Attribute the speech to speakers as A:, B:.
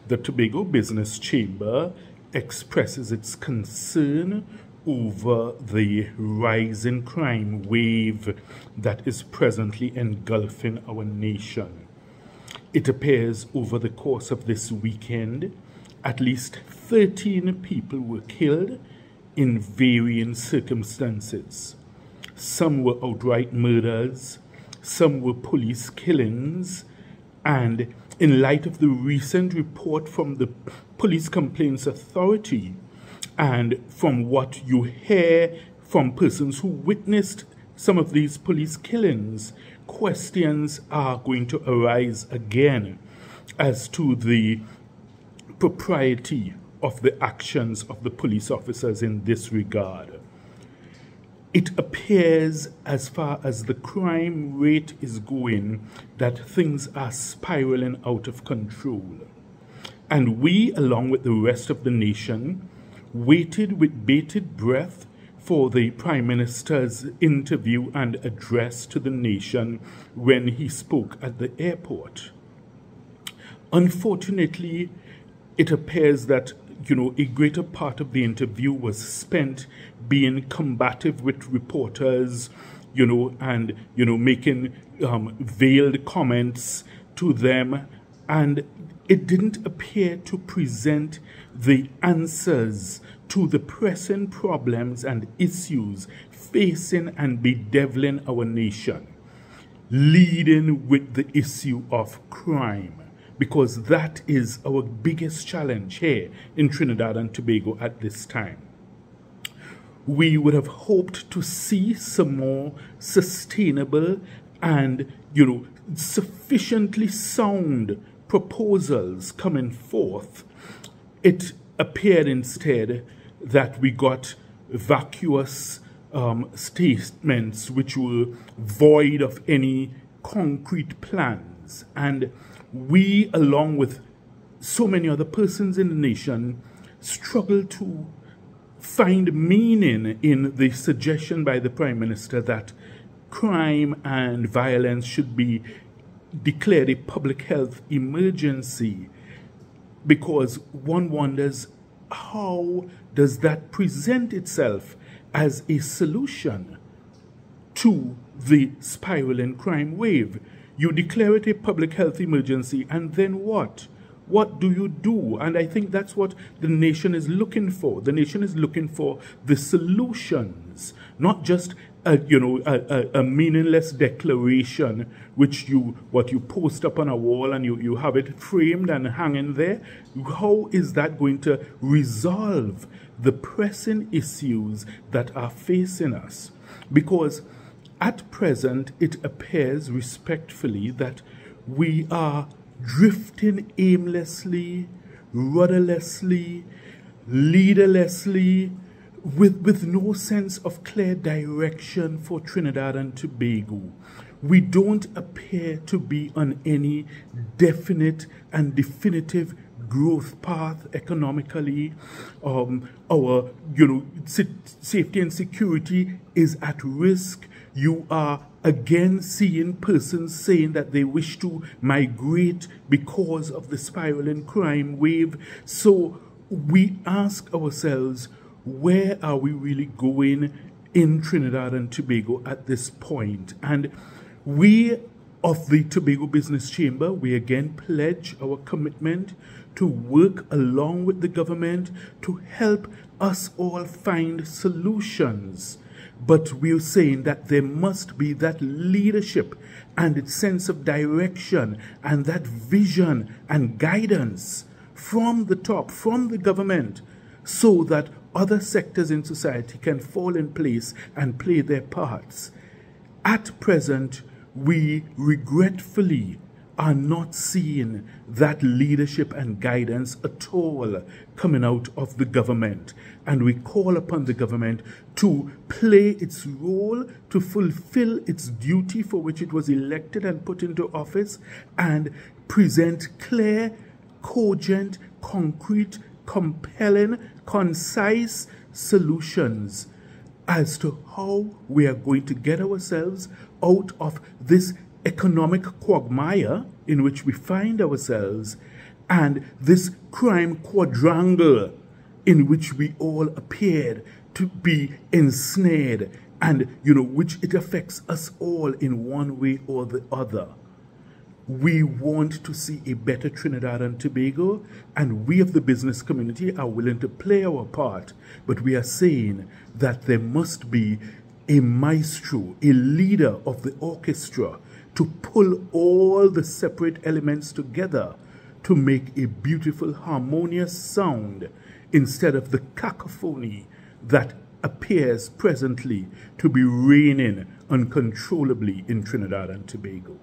A: The Tobago Business Chamber expresses its concern over the rising crime wave that is presently engulfing our nation. It appears over the course of this weekend, at least 13 people were killed in varying circumstances. Some were outright murders, some were police killings, and in light of the recent report from the Police Complaints Authority and from what you hear from persons who witnessed some of these police killings, questions are going to arise again as to the propriety of the actions of the police officers in this regard. It appears, as far as the crime rate is going, that things are spiraling out of control. And we, along with the rest of the nation, waited with bated breath for the Prime Minister's interview and address to the nation when he spoke at the airport. Unfortunately, it appears that a greater part of the interview was spent being combative with reporters, and making veiled comments to them, and it didn't appear to present the answers to the pressing problems and issues facing and bedeviling our nation, leading with the issue of crime, because that is our biggest challenge here in Trinidad and Tobago at this time. We would have hoped to see some more sustainable and, sufficiently sound proposals coming forth. It appeared instead that we got vacuous statements which were void of any concrete plans. And we, along with so many other persons in the nation, struggle to find meaning in the suggestion by the Prime Minister that crime and violence should be declared a public health emergency, because one wonders, how does that present itself as a solution to the spiraling crime wave? You declare it a public health emergency, and then what? What do you do? And I think that's what the nation is looking for. The nation is looking for the solutions, not just a meaningless declaration which you post up on a wall and you have it framed and hanging there. How is that going to resolve the pressing issues that are facing us? Because at present, it appears respectfully that we are drifting aimlessly, rudderlessly, leaderlessly, with no sense of clear direction for Trinidad and Tobago. We don't appear to be on any definite and definitive growth path economically. Our safety and security is at risk. You are again seeing persons saying that they wish to migrate because of the spiraling crime wave. So we ask ourselves, where are we really going in Trinidad and Tobago at this point? And we of the Tobago Business Chamber, we again pledge our commitment to work along with the government to help us all find solutions. But we're saying that there must be that leadership and its sense of direction and that vision and guidance from the top, from the government, so that other sectors in society can fall in place and play their parts. At present, we regretfully are not seeing that leadership and guidance at all coming out of the government. And we call upon the government to play its role, to fulfill its duty for which it was elected and put into office, and present clear, cogent, concrete, compelling, concise solutions as to how we are going to get ourselves out of this economic quagmire in which we find ourselves, and this crime quadrangle in which we all appeared to be ensnared, and, which it affects us all in one way or the other. We want to see a better Trinidad and Tobago, and we of the business community are willing to play our part, but we are saying that there must be a maestro, a leader of the orchestra, to pull all the separate elements together to make a beautiful, harmonious sound instead of the cacophony that appears presently to be reigning uncontrollably in Trinidad and Tobago.